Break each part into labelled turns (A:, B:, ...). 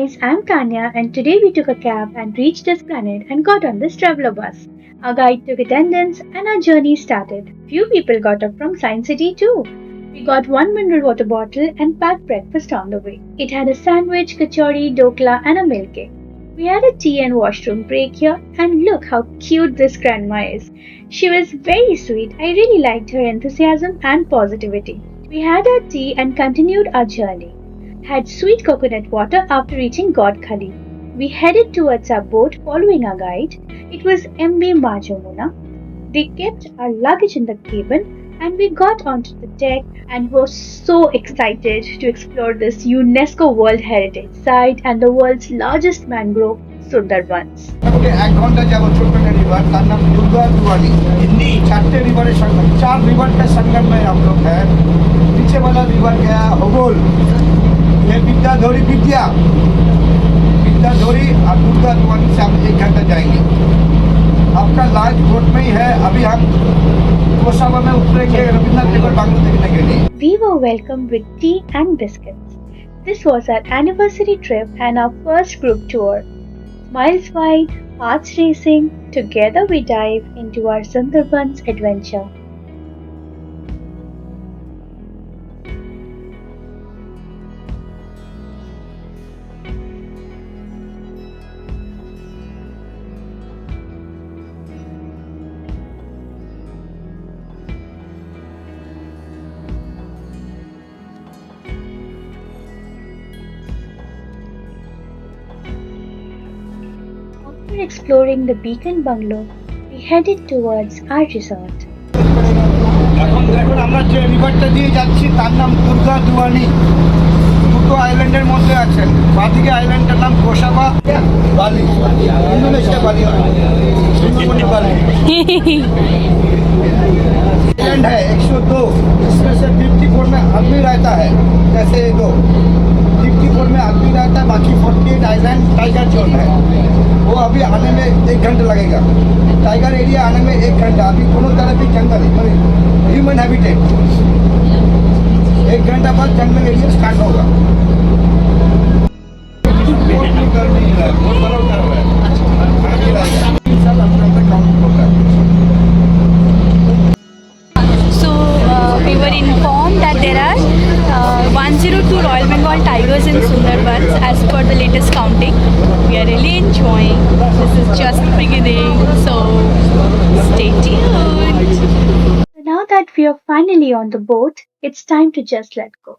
A: guys, I'm Tanya, and today we took a cab and reached this planet and got on this traveler bus. Our guide took attendance and our journey started. Few people got up from Science City too. We got one mineral water bottle and packed breakfast on the way. It had a sandwich, kachori, dokla, and a milk cake. We had a tea and washroom break here, and look how cute this grandma is. She was very sweet. I really liked her enthusiasm and positivity. We had our tea and continued our journey. Had sweet coconut water after reaching God Khali. We headed towards our boat following our guide. It was MB Majamuna. They kept our luggage in the cabin and we got onto the deck and were so excited to explore this UNESCO World Heritage Site and the world's largest mangrove Sundarbans.
B: এক ঘন্টা যাবো ছোট্ট river का नाम Durga दुआनी Hindi चारटे river संगम 4 river का संगम में हम लोग हैं पीछे वाला रिवर गया होगोल ये विद्याधरी विद्याधरी और दुर्गा दुआनी से हम 1 घंटा जाएंगे आपका लास्ट बोट में ही है अभी हम कोसाबा में उतरेंगे रविंद्रनाथ टैगोर बांग्लो देखने के लिए
A: We were welcomed with tea and biscuits. This was our anniversary trip and our first group tour. Miles wide, hearts racing, together we dive into our Sundarbans adventure. After exploring the Beacon Bungalow, we headed towards our resort.
B: এখন দেখুন আমরা যে রিভারটা দিয়ে যাচ্ছি তার নাম দুর্গা দুয়ানি দুটো আইল্যান্ডের মধ্যে আছেন বাদিকে আইল্যান্ডটার নাম কোসাবা বালি ইন্দোনেশিয়া बाली सुंदरबनी बाली आइलैंड है 102 इसमें से 54 में आदमी रहता है जैसे दो 54 में आदमी रहता है बाकी 48 आइलैंड टाइगर जोन है वो अभी आने में 1 घंटा लगेगा टाइगर एरिया आने में 1 घंटा अभी कोनो तरह की जंगल ह्यूमन हैबिटेट 1 घंटा बाद जंगल एरिया स्टार्ट होगा
C: So we were informed that there are 102 Royal Bengal tigers in Sundarbans as per the latest counting. We are really enjoying. This is just the beginning, so stay tuned.
A: Now that we are finally on the boat, it's time to just let go.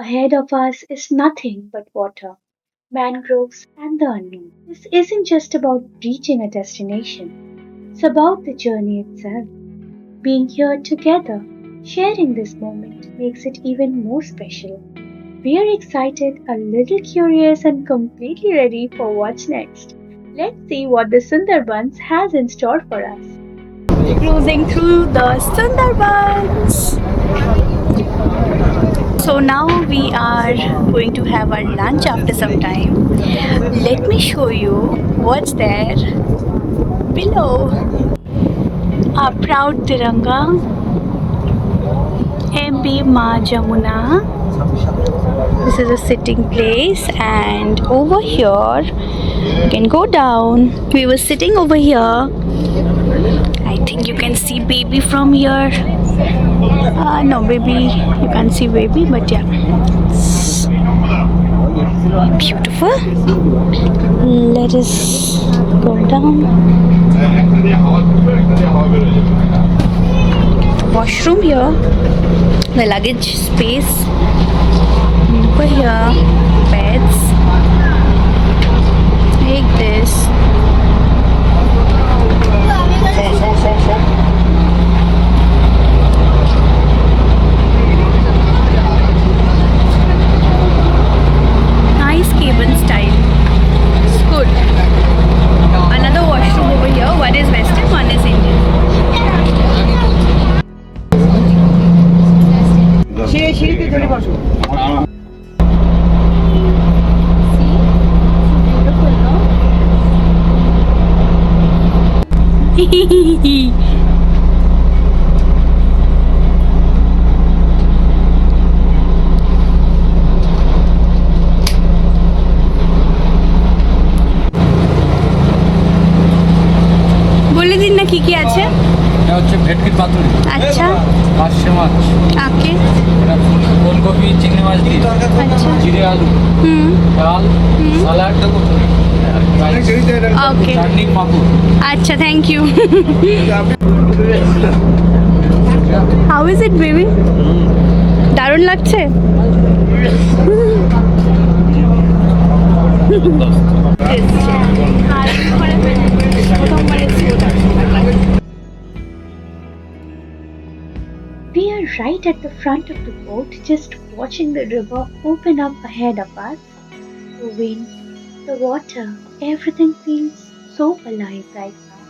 A: Ahead of us is nothing but water, mangroves, and the unknown. This isn't just about reaching a destination, it's about the journey itself. Being here together, sharing this moment makes it even more special. We are excited, a little curious, and completely ready for what's next. Let's see what the Sundarbans has in store for us.
C: Cruising through the Sundarbans. So now we are going to have our lunch after some time. Let me show you what's there below. Our proud Tiranga, MB Ma Jamuna. This is a sitting place and over here you can go down. We were sitting over here. I think you can see baby from here. No baby, you can't see baby, but yeah, beautiful. Let us go down. Washroom here, the luggage space over here, beds like this. Nice cabin style. It's good. Another washroom over here. One is Western, one is Indian. কি কি আছে?
D: এটা হচ্ছে ভেটকির পাতুরি,
C: আচ্ছা
D: পার্শে মাছ,
C: ওকে
D: এটা ফুলকপি চিংড়ি মাছ দিয়ে,
C: আচ্ছা
D: জিরে আলু,
C: হুম
D: ডাল, স্যালাড,
C: ওকে
D: চাটনি, পাঁপড়।
C: আচ্ছা thank you how is it baby? দারুণ লাগছে।
A: We are right at the front of the boat, just watching the river open up ahead of us. The wind, the water, everything feels so alive right now.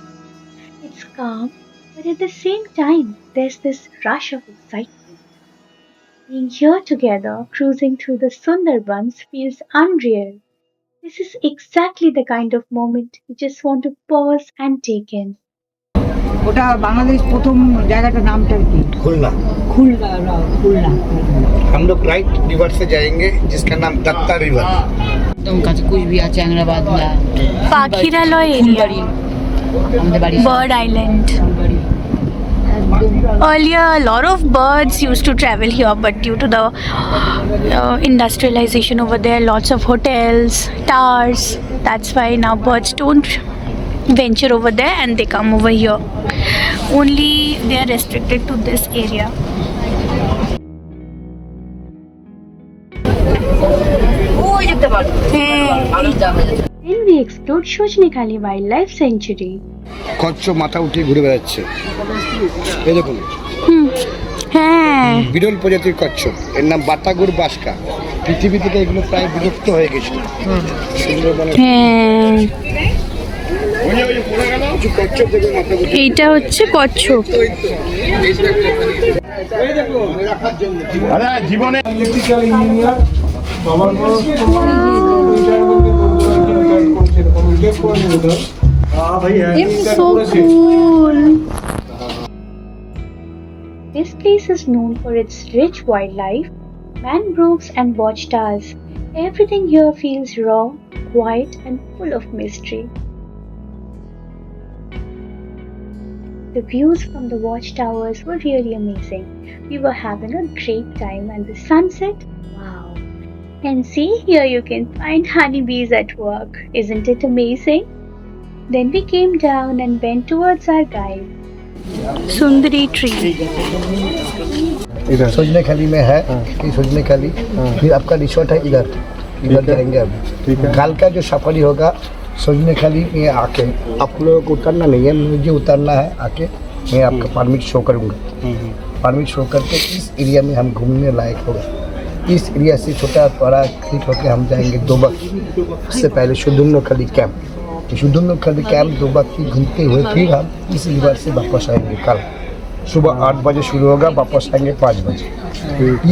A: It's calm, but at the same time, there's this rush of excitement. Being here together, cruising through the Sundarbans feels unreal. This is exactly the kind of moment you just want to pause and take in.
E: ওটা বাংলাদেশ প্রথম জায়গাটার নামটা কি?
B: खुलना
E: খুলনা খুলনা
B: हम लोग right river से जाएंगे जिसका नाम दत्ता रिवर।
E: একদম কাছে কুচবিহার চ্যাংরা বাদলা
C: পাখিরালয় এরিয়া,
E: ফুলবাড়ি আমাদের বাড়ি
C: বার্ড আইল্যান্ড।
E: ফুলবাড়ি একদম
C: Earlier, a lot of birds used to travel here, but due to the industrialization over there, lots of hotels, towers, that's why now birds don't venture over there and they come over here. Only they are restricted to this area.
E: ওই দেখতে পারো ভালো যাবে।
A: Then we explored Shojnekhali Wildlife Sanctuary.
B: Kutch মাথা উঠে ঘুরে বেড়াচ্ছে, এই দেখুন
C: হ্যাঁ
B: বিরল প্রজাতির কচ্ছপ, এর নাম বাতাগুর বাসকা। পৃথিবী থেকে এগুলো প্রায় বিলুপ্ত হয়ে গেছে। সুন্দরবনে
C: হ্যাঁ
B: কিছু কচ্ছপ দেখুন মাথা উঠে।
C: এইটা হচ্ছে কচ্ছপ।
B: জীবনে
C: So cool.
A: This place is known for its rich wildlife, mangroves and watchtowers. Everything here feels raw, quiet and full of mystery. The views from the watchtowers were really amazing. We were having a great time and the sunset, wow. And see, here you can find honeybees at work. Isn't it amazing? Then we came down and went towards our guide.
C: Sundari tree.
B: इधर सोजनेखाली में है, ये सोजनेखाली। फिर आपका resort है इधर, इधर जाएंगे अभी। कल का जो सफारी होगा सोजनेखाली में आके, आप लोगों को उतरना नहीं है, मुझे उतरना है आके। मैं आपका परमिट शो करूँगा, परमिट शो करके इस एरिया में हम घूमने लायक होगा। इस एरिया से छोटा बड़ा क्लिक होकर हम जाएंगे दोबक। उससे पहले शुद्धुमनखाली कैंप, शुद्धुमनखाली कैंप दोबक की घूमते हुए फिर हम इस रिवर से वापस आएंगे। कल सुबह 8 बजे शुरू होगा, वापस आएंगे 5 बजे।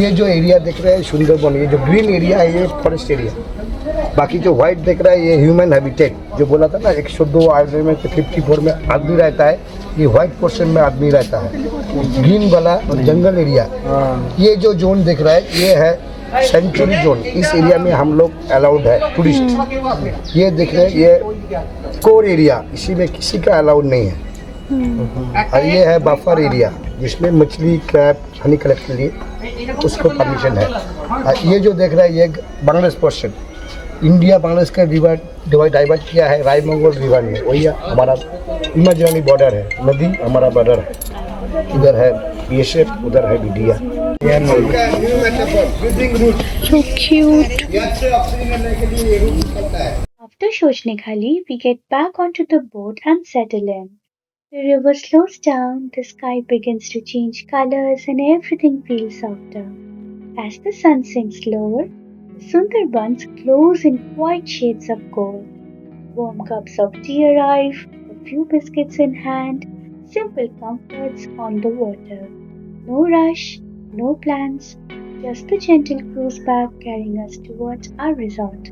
B: ये जो एरिया देख रहे हैं सुंदरबन, ये जो ग्रीन एरिया है ये फॉरेस्ट एरिया। बाकी जो व्हाइट देख रहा है ये ह्यूमन हैबिटेट। जो बोला था ना 102 आदमी में से 54 में आदमी रहता है, ये व्हाइट पोर्शन में आदमी रहता है। ग्रीन वाला जंगल एरिया, ये जो जोन देख रहा है ये है सेंचुरी जोन। इस एरिया में हम लोग अलाउड है टूरिस्ट। ये देख रहे हैं ये कोर एरिया, इसी में किसी का अलाउड नहीं है। और ये है बफर एरिया जिसमें मछली क्रैब हनी कलेक्ट के लिए उसको परमिशन है। और ये जो देख रहा है ये बांग्लादेश पोर्शन, इंडिया बांग्लादेश का रिवर डाइवर्ट किया है रायमंगल रिवर में। वही हमारा इमेजिनरी बॉर्डर है, नदी हमारा बॉर्डर है। इधर है बीएसएफ, उधर है BDR.
C: So cute.
A: After Shojnekhali, we get back onto the boat and settle in. The river slows down, the sky begins to change colors and everything feels softer. As the sun sinks lower, the Sundarbans glows in white shades of gold. Warm cups of tea arrive, a few biscuits in hand, simple comforts on the water. No rush, no plans, just the gentle cruise back carrying us towards our resort.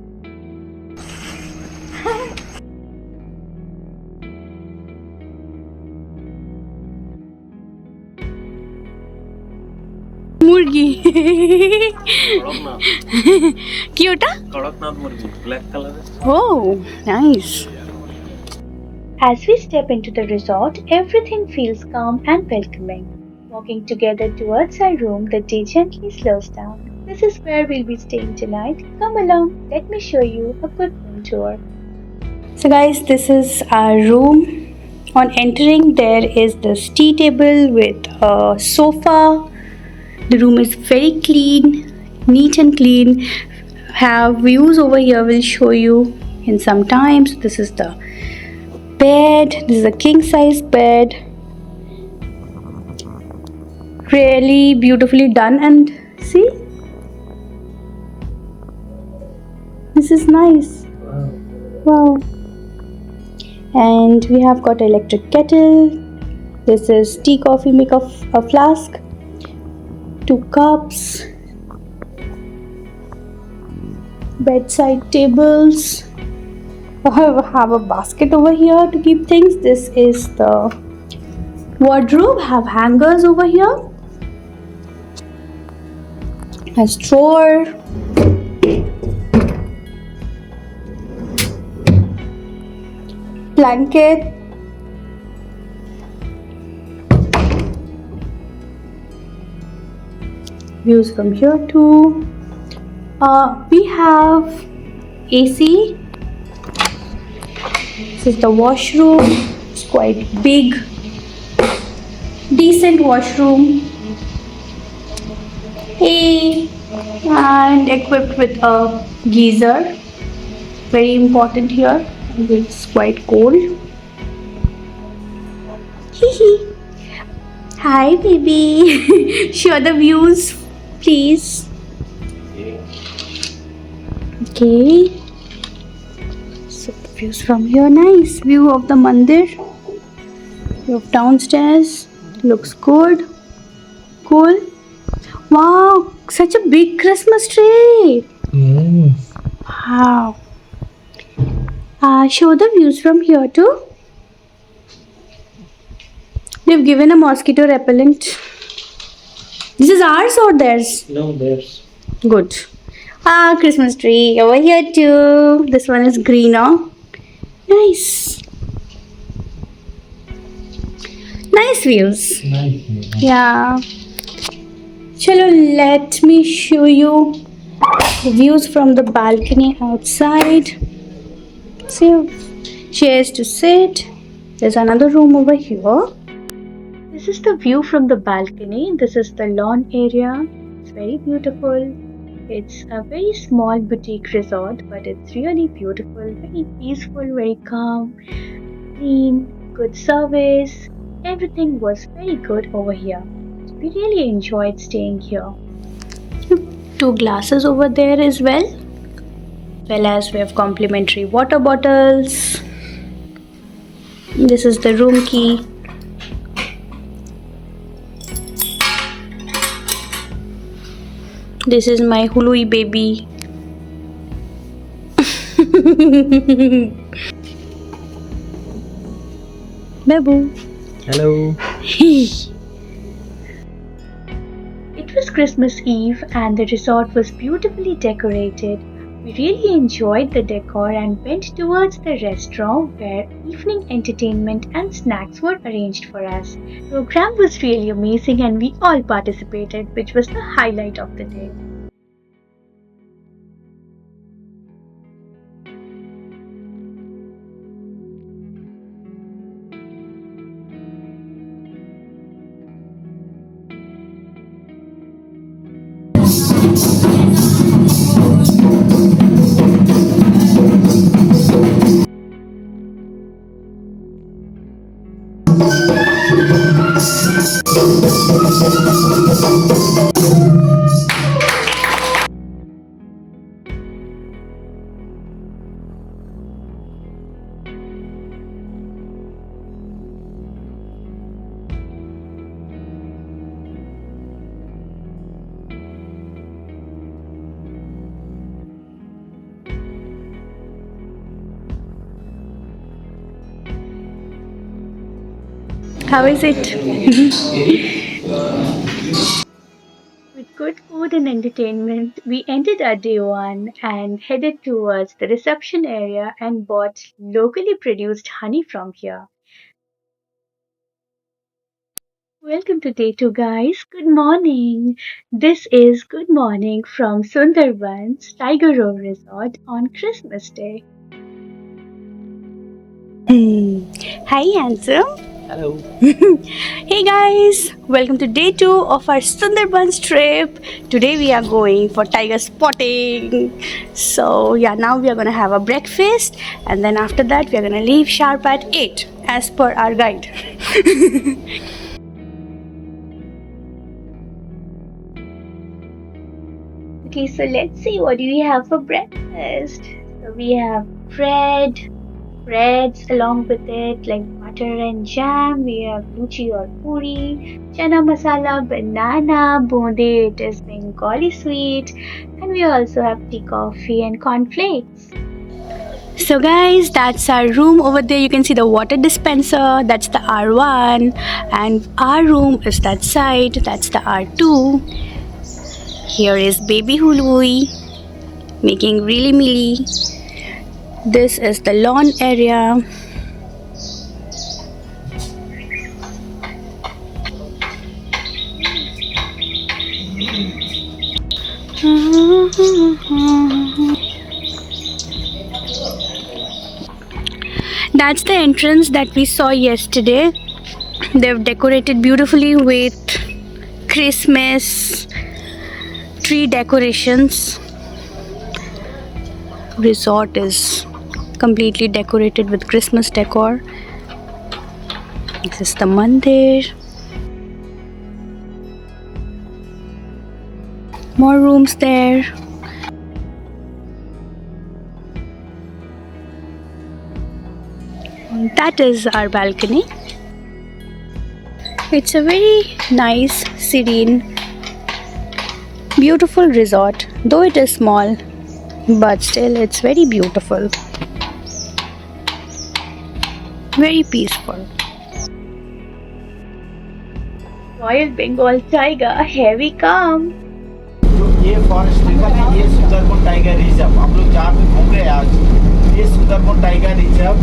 C: মুরগি কি ওটা?
D: কড়কনাথ মুরগি, black কালারের।
C: Oh, nice.
A: As we step into the resort, everything feels calm and welcoming. Walking together towards our room, the day gently slows down. This is where we'll be staying tonight. Come along, let me show you a good room tour.
C: So, guys, this is our room. On entering, there is this tea table with a sofa. The room is very clean, neat and clean. Have views over here, will show you in some time. So this is the bed. This is a king size bed. Really beautifully done, and see, this is nice. Wow. And we have got electric kettle. This is tea coffee make of a flask, 2 cups, bedside tables. I have a basket over here to keep things. This is the wardrobe. Have hangers over here. Has drawer. Blanket. Views from here too. We have AC. This is the washroom. It's quite big. Decent washroom. And equipped with a geyser. Very important here. It's quite cold. Hi, baby. Show the views, please. Okay. So the views from here, nice view of the mandir. View of downstairs. Looks good. Cool. Wow, such a big Christmas tree. Wow. Show the views from here too. They've given a mosquito repellent. This is ours or theirs?
D: No, there's.
C: Good. Christmas tree over here too. This one is greener. Nice. Nice views.
D: Nice.
C: Yeah. Chalo, let me show you the views from the balcony outside. See, chairs to sit. There's another room over here.
A: This is the view from the balcony. This is the lawn area. It's very beautiful. It's a very small boutique resort, but it's really beautiful, very peaceful, very calm, clean, good service. Everything was very good over here. We really enjoyed staying here.
C: 2 glasses over there as well. As we have complimentary water bottles. This is the room key. This is my Hului baby. Babu.
D: Hello.
A: It was Christmas Eve and the resort was beautifully decorated. We really enjoyed the decor and went towards the restaurant where evening entertainment and snacks were arranged for us. The program was really amazing and we all participated, which was the highlight of the day. How is it? With good food and entertainment, we ended our day one and headed towards the reception area and bought locally produced honey from here. Welcome to day two, guys. Good morning. This is Good Morning from Sundarbans Tiger Row Resort on Christmas Day.
C: Hi, handsome.
D: Hello.
C: Hey guys, welcome to day 2 of our Sundarbans trip. Today we are going for tiger spotting. So yeah, now we are gonna have a breakfast and then after that we are gonna leave sharp at 8 as per our guide.
A: Okay, so let's see what do we have for breakfast. So we have breads along with it like butter and jam. We have luchi or puri, chana masala, banana, bonde, it is Bengali sweet, and we also have tea, coffee and cornflakes.
C: So guys, that's our room. Over there you can see the water dispenser. That's the R1 and our room is that side. That's the R2. Here is baby Hului making really milly. This is the lawn area. That's the entrance that we saw yesterday. They've decorated beautifully with Christmas tree decorations. Resort is completely decorated with Christmas decor. This is the mandir. More rooms there. That is our balcony. It's a very nice, serene, beautiful resort. Though it is small, but still it's very beautiful. Very peaceful.
A: Royal Bengal tiger, here we come.
F: ये forest देखा ना, ये Sundarban tiger reserve हम लोग जहाँ पे घूम रहे हैं आज, ये Sundarban tiger reserve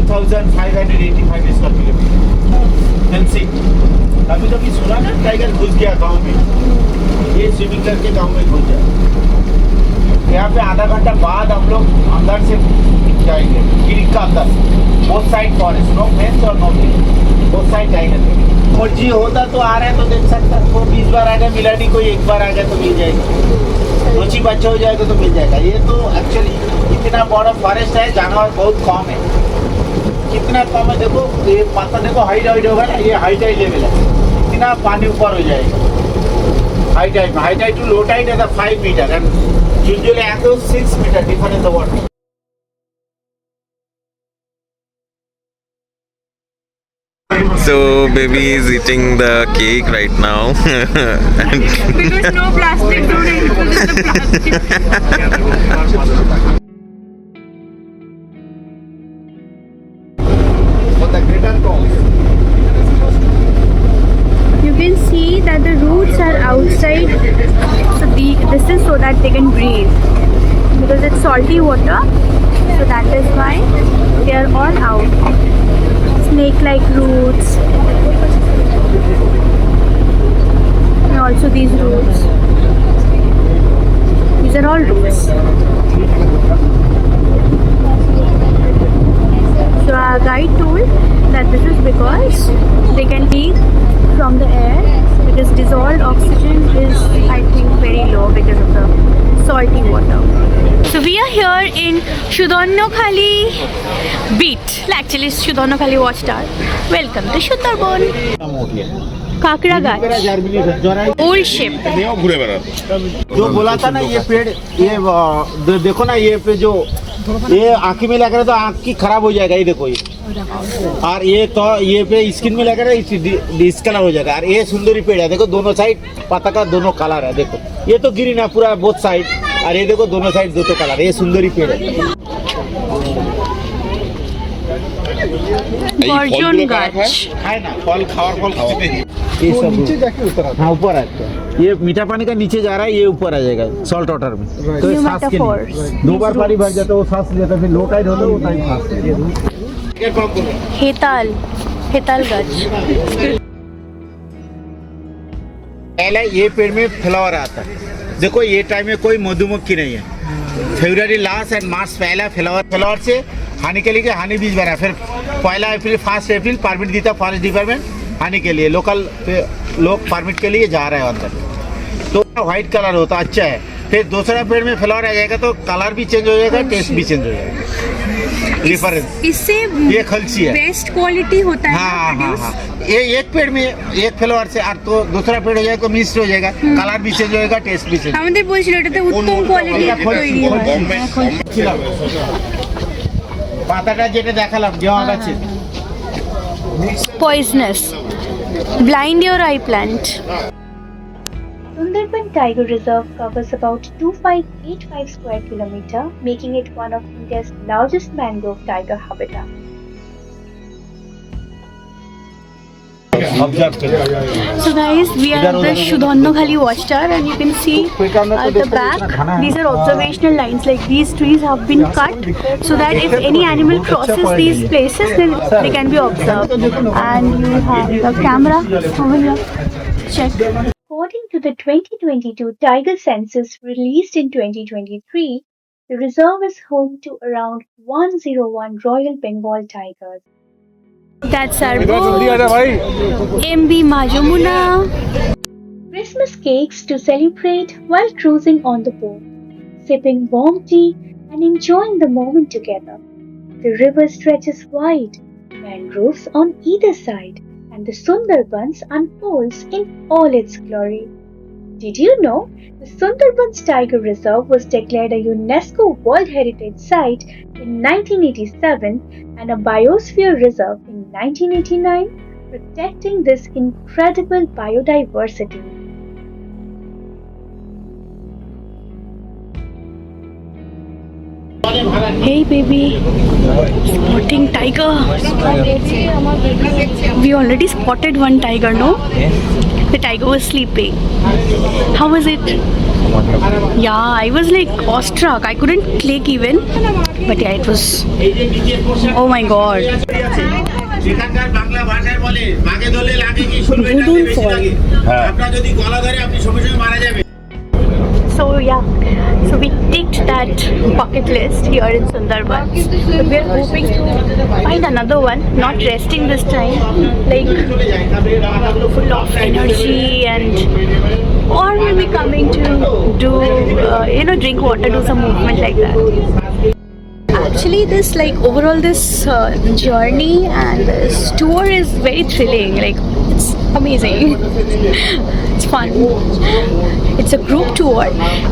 F: 2585 square kilometre fencing. कभी कभी सुना ना टाइगर घुस गया गांव में, ये स्विमिंग करके गांव में घुस जाए। यहाँ पे आधा घंटा बाद हम लोग अंदर से जाएंगे, गिरिक का अंदर, both side forest, no fence और no fence, both side tiger. और जी होता तो आ रहा है तो देख सकता, वो 20 बार आ गया मिला नहीं, कोई एक बार आ गया तो मिल जाएगा, रोची बच्चा हो जाएगा तो मिल जाएगा। ये तो एक्चुअली इतना बड़ा फॉरेस्ट है, जानवर बहुत कम है। कितना कम है देखो, ये पत्थर देखो, हाई होगा ना, ये हाई टाइड लेवल है, इतना पानी ऊपर हो जाएगा। High tide to low tide है 5 metre and usually at 6 metre difference in the water.
G: So baby is eating the cake right now.
C: Because no plastic, don't include the plastic.
F: For the greater cause.
C: You can see that the roots are outside. So this is so that they can breathe. Because it's salty water, so that is why they are all out. Snake-like roots. And also these roots. These are all roots. So our guide told that this is because they can breathe from the air, because dissolved oxygen is, I think, very low because of the salty water. So we are here in Shudarnokhali beach. Actually, Shudarnokhali watchtower. Welcome to Sundarban. Kakra Gach. Old ship.
F: जो बोला था ना ये पेड़, ये देखो ना, ये पे जो ये आँखी में लगा तो आँख की खराब हो जाएगा, ये देखो ये। और ये तो ये पे स्किन में लगा डिस्कलर हो जाएगा। और ये सुंदरी पेड़ है, देखो दोनों साइड पत्ता का दोनों कलर है। देखो ये तो ग्रीन है पूरा बोथ साइड, और ये देखो दोनों साइड दो तो कलर, ये सुंदरी पेड़ है।
C: গর্জন গাছ।
F: खाए ना फल खाओ फल खाओ ये सब नीचे जाके उतर आता है। हाँ ऊपर आता है ये मीठा पानी का नीचे जा रहा है ये ऊपर आ जाएगा सॉल्ट वाटर में तो ये
C: New
F: सांस के लिए
C: metaphors.
F: 2 बार पानी भर जाता है वो सांस लेता है फिर लो टाइट होता है वो टाइम सांस
C: হেতাল হেতাল গাছ।
F: पहले ये पेड़ में फ्लावर आता है देखो ये टाइम में कोई मधुमक्खी नहीं है फरवरी लास्ट एंड मार्च पहला फ्लावर से हानि के लिए हानि बीज बना फिर 1 अप्रैल 1 अप्रैल परमिट देता फॉरेस्ट डिपार्टमेंट हानि के लिए लोकल लोग परमिट के लिए जा रहे हैं अंदर तो व्हाइट कलर होता अच्छा है फिर दूसरा पेड़ में फ्लावर आ जाएगा तो कलर भी चेंज हो जाएगा टेस्ट भी चेंज हो जाएगा डिफरेंस
C: इससे
F: ये खलसी है
C: बेस्ट क्वालिटी होता है।
F: हाँ हाँ हाँ ये एक पेड़ में एक फ्लावर से और तो दूसरा पेड़ हो जाएगा तो मिक्स हो जाएगा कलर भी चेंज होएगा टेस्ट भी चेंज
C: আমাদের বলছিল এটাতে উত্তম কোয়ালিটির তৈরি হয়।
F: পাতাটা যেটা দেখালাম জমা আছে
C: Poisonous. Blind your eye plant.
A: Sundarban Tiger Reserve covers about 2585 square kilometer, making it one of India's largest mangrove tiger habitat.
C: So guys, we are at the Shudhannokhali watchtower and you can see at the back, these are observational lines, like these trees have been cut so that if any animal crosses these places, then they can be observed. And you have the camera over here. Check.
A: According to the 2022 Tiger Census released in 2023, the reserve is home to around 101 Royal Bengal tigers.
C: That's our boat. MB Majumuna.
A: Christmas cakes to celebrate while cruising on the boat, sipping warm tea and enjoying the moment together. The river stretches wide, mangroves on either side, and the Sundarbans unfolds in all its glory. Did you know the Sundarbans Tiger Reserve was declared a UNESCO World Heritage Site in 1987 and a Biosphere Reserve in 1989, protecting this incredible biodiversity?
C: Hey baby, spotting tiger. We already spotted one tiger, no? The tiger was sleeping. How was it? Yeah, I was like awestruck. I couldn't click even. But yeah, it was. Oh my god.
F: সেখানকার বাংলা ভাষায় বলে মাগে ধরলে লাগে কি শুনবেন না
C: Budun
F: বেশি
C: fall.
F: লাগে আপনারা যদি গলা ধরে আপনি সঙ্গে সঙ্গে মারা যাবেন
C: So yeah, so we ticked that bucket list here in Sundarbans. But we are hoping to find another one, not resting this time, like full of energy and or we'll be coming to do, drink water, do some movement like that. Actually, this overall this journey and this tour is very thrilling. Like it's amazing. It's fun. It's a group tour,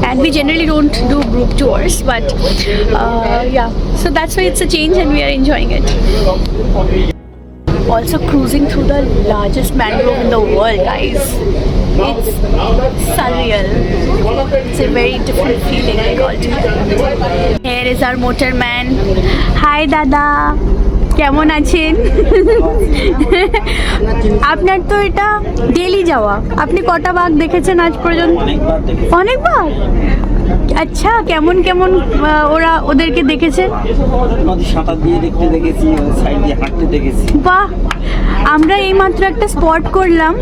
C: and we generally don't do group tours, but yeah. So that's why it's a change, and we are enjoying it. Also cruising through the largest mangrove in the world, guys. It's surreal. It's a very different feeling like altogether. Here is our motorman. Hi Dada. কেমন আছেন? আপনার তো এটা daily যাওয়া, আপনি কটা বাঘ দেখেছেন আজ পর্যন্ত? অনেকবার। আচ্ছা, কেমন কেমন ওরা ওদেরকে দেখেছেন?
H: নদী সাঁতার দিয়ে দেখতে দেখেছি, সাইড দিয়ে হাঁটতে দেখেছি।
C: বাহ, আমরা এইমাত্র একটা স্পট করলাম,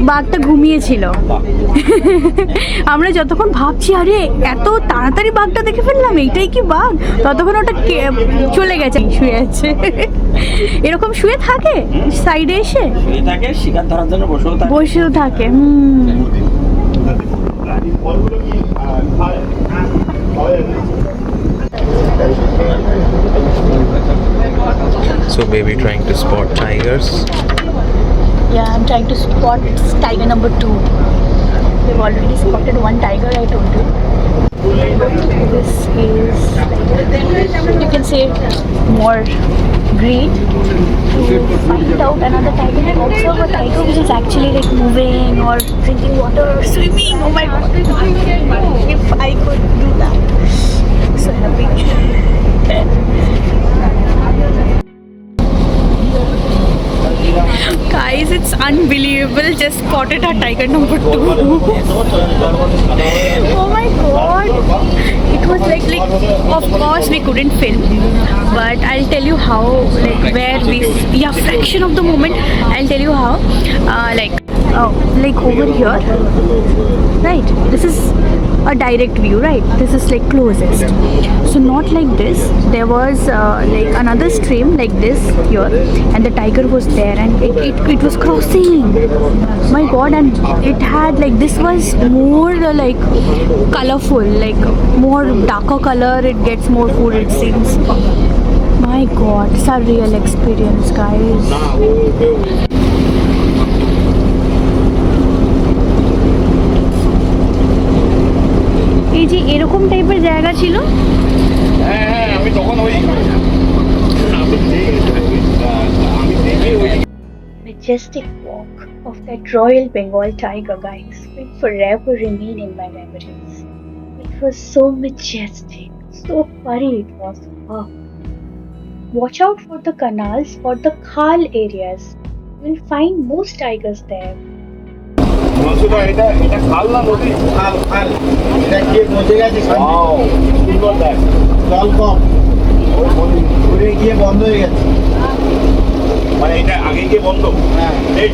C: বাঘটা ঘুমিয়েছিল। আমরা যতক্ষণ ভাবছি আরে এত তাড়াতাড়ি বাঘটা দেখে ফেললাম, এইটাই কি বাঘ, ততক্ষণ ওটা চলে গেছে, শুয়ে আছে। এরকম শুয়ে থাকে সাইডে এসে,
H: শুয়ে থাকে, শিকার ধরার জন্য
C: বসেও থাকে।
G: So baby trying to spot tigers.
C: Yeah, I'm trying to spot tiger number 2. We've already spotted one tiger, I told you. This is, you can say, more great to find out another tiger and observe a tiger which is actually like moving or drinking water or swimming. Oh my god, if I could do that, I'm so happy. Guys, it's unbelievable. Just spotted a tiger number 2. Oh my god. It was like of course we couldn't film. But I'll tell you how, like where we, yeah, fraction of the moment. I'll tell you how. Like over here, right? This is a direct view, right? This is like closest. So not like this. There was like another stream like this here, and the tiger was there, and it was crossing. My god! And it had like, this was more like colorful, like more darker color. It gets more food, it seems. My god, it's a real experience, guys. এই যে এরকম টাইপের জায়গা ছিল।
A: Majestic walk of that Royal Bengal tiger, guys, will forever remain in my memories. It was so majestic, so furry it was. Wow. Watch out for the canals or the khal areas. You'll find most tigers there.
F: এটা খাল না নদী? খাল খাল। এটা কে পৌঁছে গেছে? সুন্দর দেখ, জল কম, ঘুরে গিয়ে বন্ধ হয়ে গেছে। মানে এটা আগে গিয়ে বন্ধ? হ্যাঁ, এই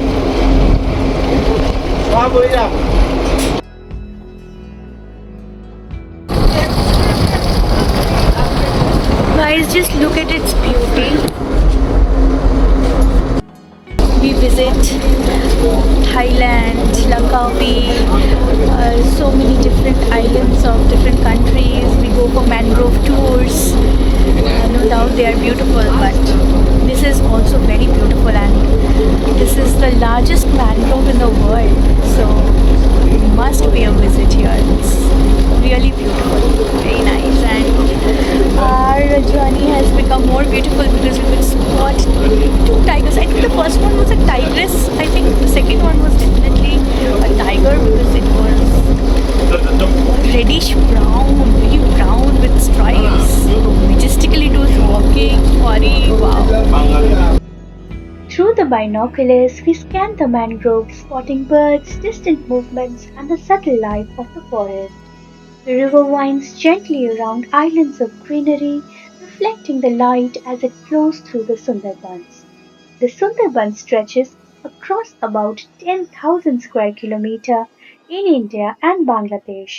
F: সব হয়ে যাবে।
C: Guys, just look at its beauty. We visit Thailand, Langkawi, so many different islands of different countries. We go for mangrove tours. No doubt they are beautiful, but this is also very beautiful, and this is the largest mangrove in the world. So you must pay a visit here. It's really beautiful, very nice, and our journey has become more beautiful because we could spot 2 tigers. I think the first one was a tigress. I think the second one was definitely a tiger because it was reddish brown, very brown with stripes. Majestically it was walking, furry, wow.
A: Through the binoculars, we scan the mangroves, spotting birds, distant movements, and the subtle life of the forest. The river winds gently around islands of greenery, reflecting the light as it flows through the Sundarbans. The Sundarbans stretches across about 10,000 square kilometers in India and Bangladesh.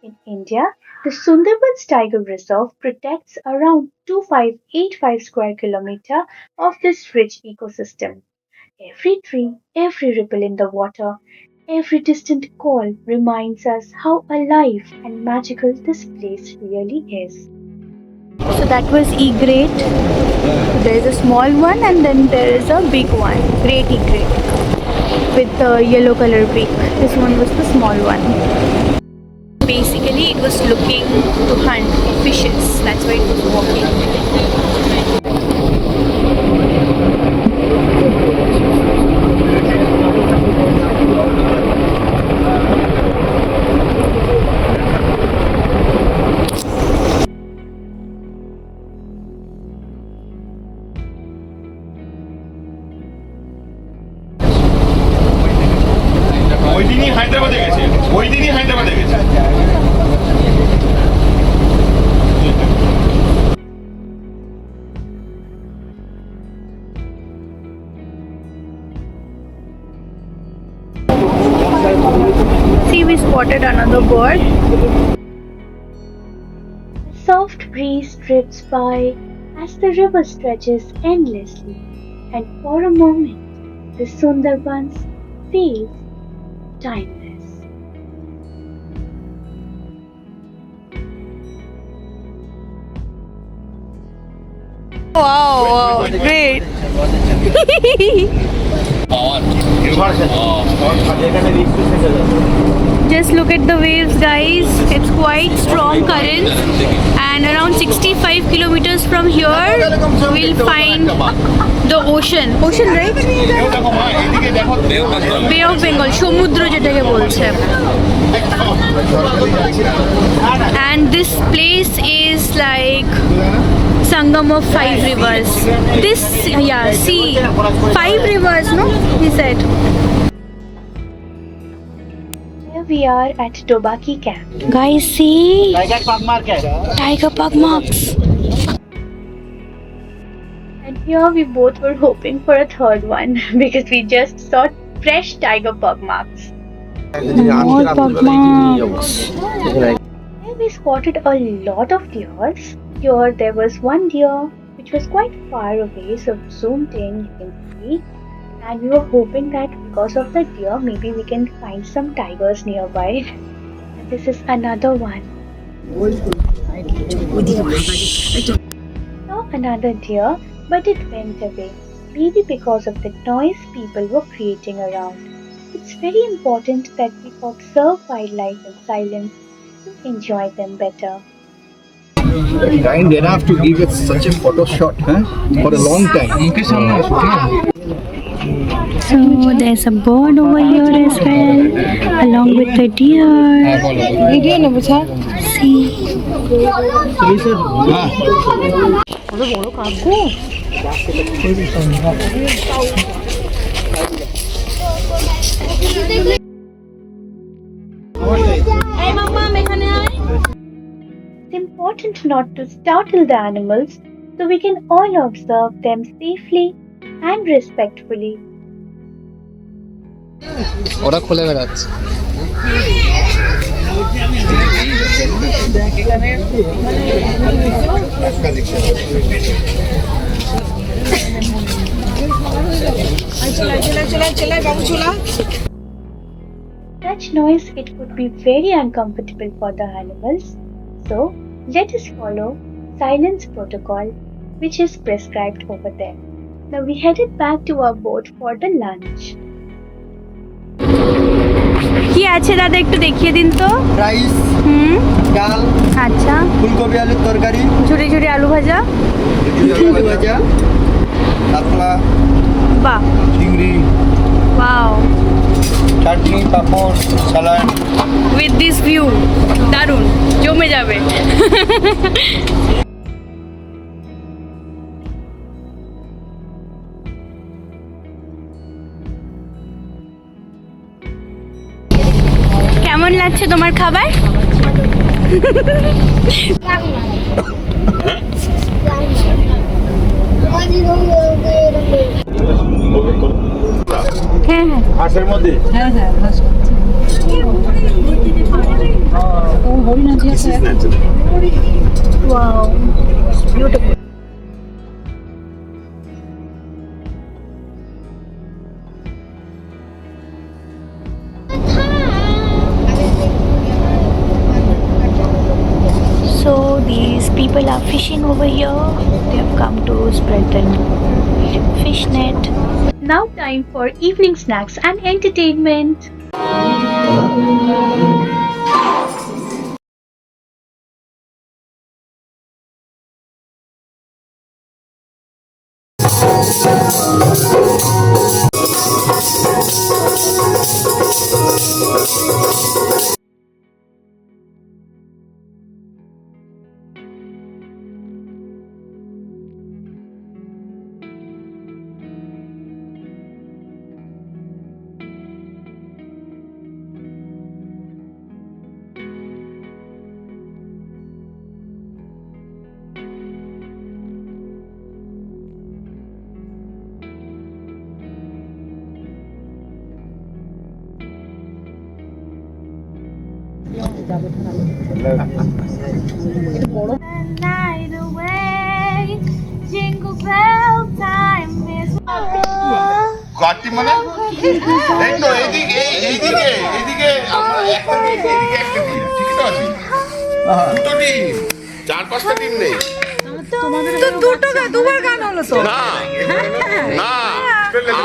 A: In India, the Sundarbans Tiger Reserve protects around 2585 square kilometers of this rich ecosystem. Every tree, every ripple in the water, every distant call reminds us how alive and magical this place really is.
C: So that was egret. There is a small one and then there is a big one, great egret with the yellow color beak. This one was the small one. Basically it was looking to hunt fishes, that's why it was walking. See, we spotted another bird.
A: A soft breeze drifts by as the river stretches endlessly, and for a moment, the Sundarbans feels timeless.
C: Wow, great. Just look at the waves, guys. It's quite strong current, and around 65 kilometers from here we'll find the ocean, right? Bay of Bengal, সমুদ্র যেটাকে বলছে. And this place is like Sangam of 5 rivers. This, yeah, see, 5 rivers, no? He said.
A: Here we are at Dobaki camp.
C: Guys, see,
F: tiger पग मार के
C: tiger pug marks.
A: And here we both were hoping for a third one because we just saw fresh tiger pug marks.
C: More pug marks.
A: Here we spotted a lot of deers. Here there was one deer which was quite far away, so zoomed in you can see. And we were hoping that because of the deer, maybe we can find some tigers nearby. And this is another one. Saw another deer, but it went away, maybe because of the noise people were creating around. It's very important that we observe wildlife in silence to enjoy them better.
B: Kind enough to give it such a photo shot, huh? For a long time.
C: So there's a bird over here as well, along with the deer. See.
A: It's important not to startle the animals so we can all observe them safely and respectfully.
D: ওরা খুলে বেড়াচ্ছে
A: Such noise, it could be very uncomfortable for the animals. So, let us follow silence protocol which is prescribed over there. Now we headed back to our boat for the lunch.
C: কি আছে দাদা একটু দেখিয়ে দিন তো।
B: Rice, ডাল,
C: আচ্ছা,
B: ফুলকপি আলুর তরকারি,
C: ঝুড়ি ঝুড়ি আলু ভাজা,
B: আলু ভাজা, কাতলা,
C: বাহ,
B: চিংড়ি,
C: wow,
B: chutney, papad, salad.
C: With this view দারুণ জমে যাবে। কেমন লাগছে তোমার খাবার? হ্যাঁ হ্যাঁ
F: হাঁসের মধ্যে
A: Wow, beautiful.
C: So these people are fishing over here. They have come to spread the fish net.
A: Now time for evening snacks and entertainment.
F: গাড়ি মানে এই তো এইদিকে এইদিকে এইদিকে আমরা একটা দিকে এইদিকে একটা দিকে ঠিক আছে দুটো টিম 4-5টা টিম নেই
E: তো দুটো দুবার গান হলো তো
F: না না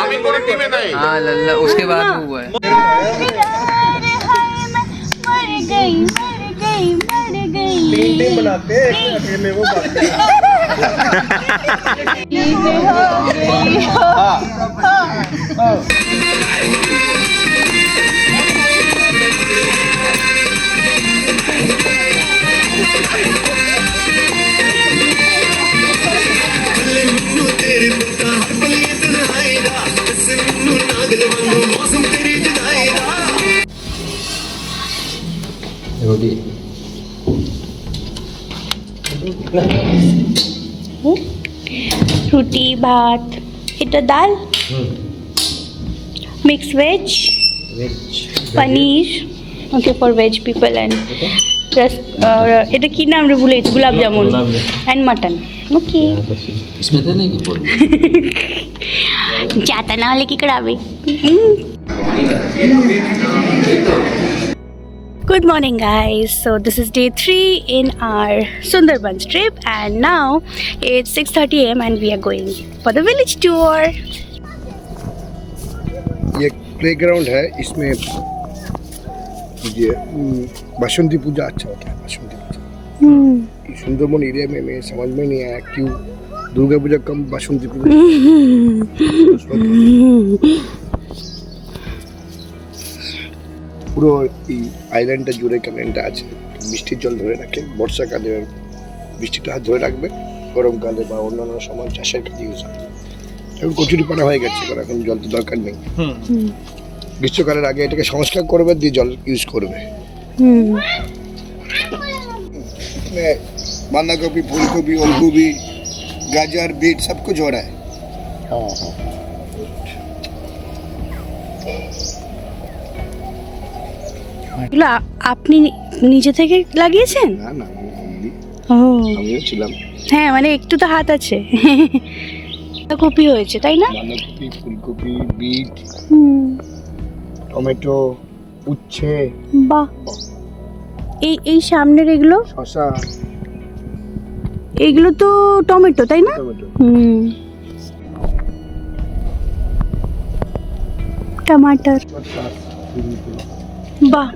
F: আমি কোন টিমে নাই
D: हाँ लल्ला उसके बाद हुआ है
B: टीम बनाते हैं अकेले वो बात
C: রুটি ভাত এটা ডাল mix veg paneer okay for veg people and এটা কি নাম রে ভুলে গেছি গুলাব জামুন অ্যান্ড মাটন ওকে
D: इसमें थे नहीं कि बोल
C: जाता ना हले की करावे Good morning guys, so this is day 3 in our Sundarbans trip and now it's 6:30 am and we are going for the village tour.
B: ये प्लेग्राउंड है, इसमें ये बासंती पूजा अच्छा होता है। बासंती पूजा सुंदरबन एरिया में मैं समझ में नहीं आया क्यों दुर्गा पूजा कम बासंती पूजा পুরো এই আইল্যান্ডটা জুড়ে ক্যানেলটা আছে, বৃষ্টির জল ধরে রাখে। বর্ষাকালে বৃষ্টিটা ধরে রাখবে, গরমকালে বা অন্যান্য সময় চাষের কাজে ইউজ হয়। এখন কচুরিপানা হয়ে গেছে, এখন জল তো দরকার নেই। গ্রীষ্মকালের আগে এটাকে সংস্কার করবে, দিয়ে জল ইউজ করবে। बांधा गोभी, फूल गोभी, ओल गोभी, गाजर, बीट सब कुछ हो रहा है।
C: এগুলো আপনি নিজে থেকে লাগিয়েছেন?
B: না না,
C: ও
B: আমিও ছিলাম।
C: হ্যাঁ মানে একটু তো হাত আছে। কপি হয়েছে তাই না?
B: বাঁধাকপি, ফুলকপি, বিট, টমেটো, উচ্ছে,
C: বাহ। এই সামনের এগুলো
B: শসা,
C: এগুলো তো টমেটো তাই না?
B: টমেটো।
C: টমাটার। বাহ,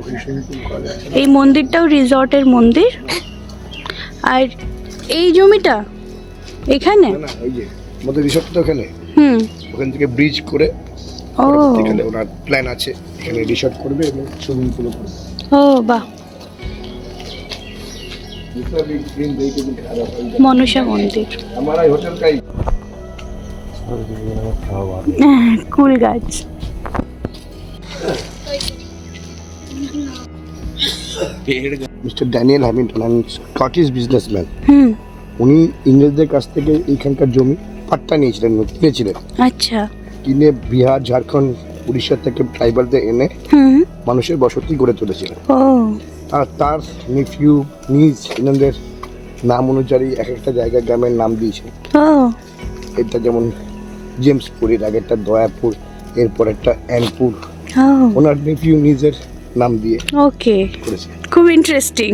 C: এই মন্দিরটাও রিসর্টের মন্দির। আর এই জমিটা এখানে?
B: না ওই যে আমাদের রিসর্ট তো ওখানে, ওখান থেকে ব্রিজ করে
C: ও
B: এখানে ওনার প্ল্যান আছে, এখানে রিসর্ট করবে এবং সুইমিং পুল করবে।
C: ও বাহ, মনসা মন্দির।
B: हमारा होटल का ही
C: কুল গাছ।
B: Mister Daniel Hamilton Scottish businessman, উনি ইংরেজদের কাছ থেকে এইখানকার জমি পাট্টা নিয়েছিলেন, কিনেছিলেন।
C: আচ্ছা।
B: কিনে বিহার, ঝাড়খণ্ড, উড়িষ্যা থেকে ট্রাইবালদের এনে মানুষের বসতি গড়ে তুলেছিলেন।
C: ও
B: আর তার নেফিউ, নিজ, এনাদের নাম অনুযায়ী এক একটা জায়গায় গ্রামের নাম দিয়েছে।
C: ও
B: এটা যেমন জেমসপুর, এর আগেরটা দয়াপুর, এরপর একটা অ্যানপুর, ওনার নেফিউ নিজের নাম দিয়ে
C: ওকে,
B: করেছে।
C: খুব ইন্টারেস্টিং।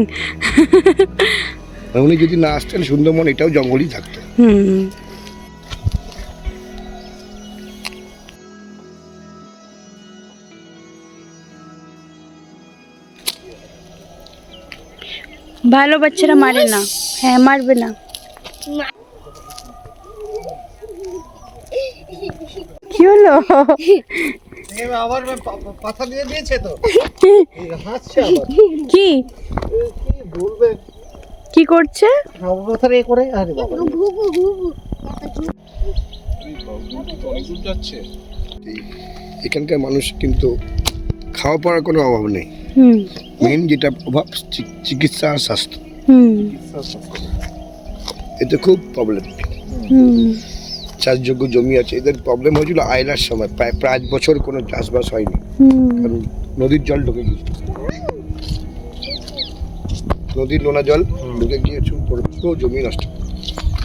B: উনি যদি না আসতেন সুন্দরবন এটাও জঙ্গলই থাকতো।
C: ভালো বাচ্চারা মারে না। হ্যাঁ মারবে না। কি হলো?
B: আবার পাথা দিয়ে দিয়েছে তো, হাসছে আবার।
C: কি
B: বলবে
C: কি করছে?
B: মাথার এ করে। আরে বাবা, এখানকার মানুষ কিন্তু খাওয়া পড়ার কোনো অভাব নেই। মেন যেটা অভাব চিকিৎসা আর স্বাস্থ্য, এতে খুব প্রবলেম। চাষযোগ্য জমি আছে, এদের প্রবলেম হয়েছিল আয়লার সময়, প্রায় 5 বছর কোনো চাষবাস হয়নি, কারণ নদীর জল ঢুকে গিয়েছিল, নদীর নোনা জল ঢুকে গিয়েছিল, পুরো জমি নষ্ট।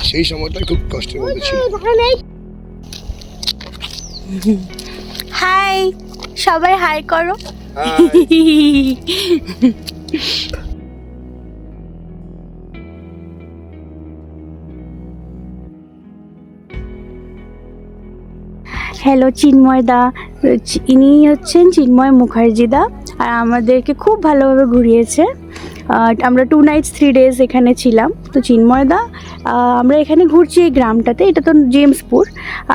B: সেই সময়টা খুব কষ্টের মধ্যে ছিল।
C: হাই, সবাই হাই করো। হ্যালো চিন্ময় দা, ইনি হচ্ছেন চিন্ময় মুখার্জি দা, আর আমাদেরকে খুব ভালোভাবে ঘুরিয়েছে। আমরা 2 nights 3 days এখানে ছিলাম। তো চিন্ময় দা, আমরা এখানে ঘুরছি এই গ্রামটাতে, এটা তো জেমসপুর।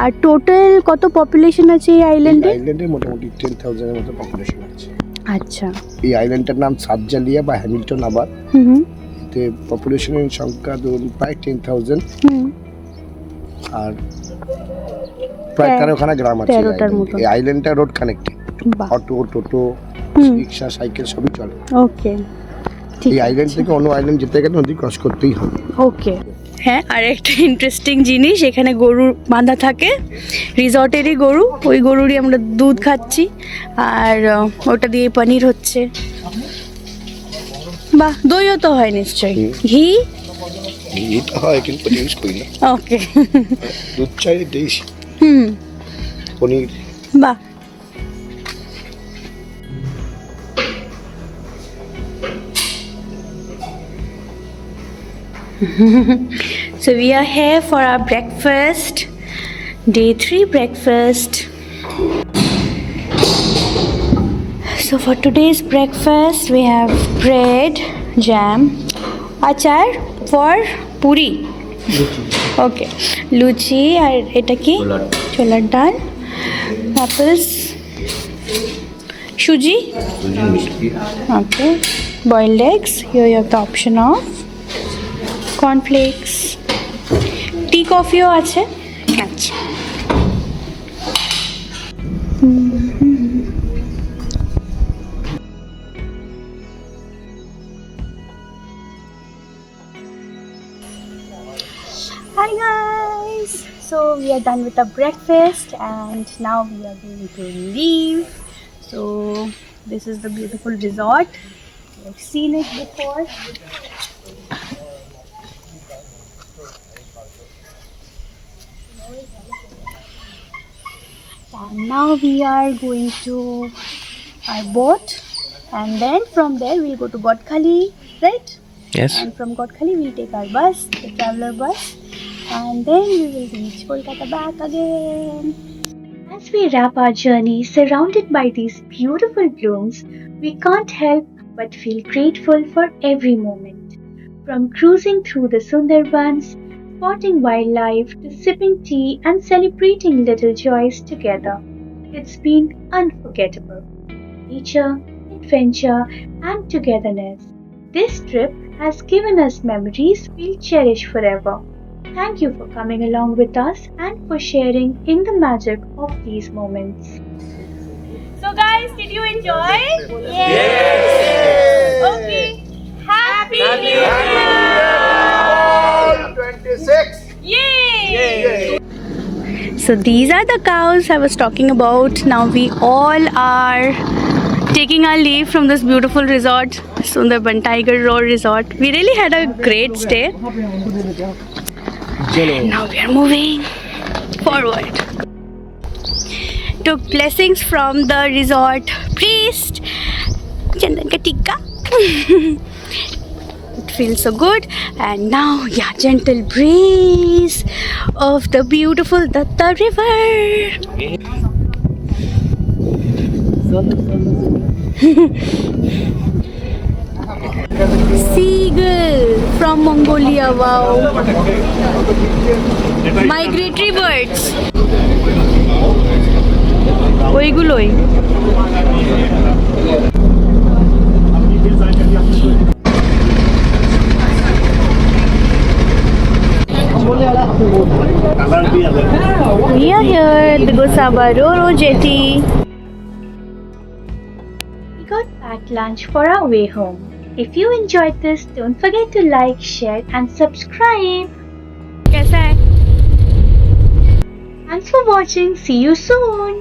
C: আর টোটাল কত পপুলেশন আছে এই আইল্যান্ডে?
B: আইল্যান্ডে মোটামুটি 10,000 এর মতো পপুলেশন আছে।
C: আচ্ছা।
B: এই আইল্যান্ডটার নাম সাতজালিয়া বা হ্যামিল্টন আবার। এতে পপুলেশনের সংখ্যা ধরুন প্রায় 10,000। আর প্রায় 13খানা গ্রাম আছে। এই আইল্যান্ডটা রোড কানেক্টেড, অটো, টোটো, রিক্সা, সাইকেল সবই চলে।
C: ওকে।
B: এই আইল্যান্ড থেকে অন্য আইল্যান্ড যেতে গেলে নদী ক্রস করতেই হবে।
C: ওকে। হ্যাঁ, আর একটা ইন্টারেস্টিং জিনিস, এখানে গরু বাঁধা থাকে, রিসর্টেরই গরু, ওই গরুরই আমরা দুধ খাচ্ছি, আর ওটা দিয়ে পনির হচ্ছে। বাহ, দইও তো হয় নিশ্চয়ই। ঘি
B: এটা হয় কিন্তু ইউজ করি না।
C: ওকে।
B: দুধ চাই দেশ পনির।
C: বাহ। So we are here for our breakfast, day 3 breakfast. So for today's breakfast we have bread, jam, achar for puri. Okay, luchi আর এটা কি? ছোলার ডাল, apples, সুজি. Okay, boiled eggs. Here you have the option of cornflakes. Tea coffee আছে. আচ্ছা. Hi guys. So we are done with the breakfast and now we are going to leave. So this is the beautiful resort. You've seen it before. And now we are going to our boat, and then from there we'll go to Godkhali, right?
G: Yes.
C: And from Godkhali we'll take our bus, the traveler bus, and then we will reach Kolkata back again.
A: As we wrap our journey surrounded by these beautiful blooms, we can't help but feel grateful for every moment. From cruising through the Sundarbans, spotting wildlife, to sipping tea and celebrating little joys together. It's been unforgettable. Nature, adventure, and togetherness. This trip has given us memories we'll cherish forever. Thank you for coming along with us and for sharing in the magic of these moments.
C: So guys, did you enjoy? Yes! Okay. Happy New Year!
F: 26.
C: Yay! So these are the cows I was talking about. Now we all are taking our leave from this beautiful resort, Sundarban Tiger Roar Resort. We really had a great stay. And now we are moving forward. Took blessings from the resort priest. Chandan ka tikka. It feels so good. And now, yeah, gentle breeze of the beautiful Datta River. Seagull from Mongolia, wow. Migratory birds. ওইগুলোই। We are here at the Gosaba Roro Jetty.
A: We got packed lunch for our way home. If you enjoyed this, don't forget to like, share, and subscribe.
C: कैसा है?
A: Thanks for watching. See you soon.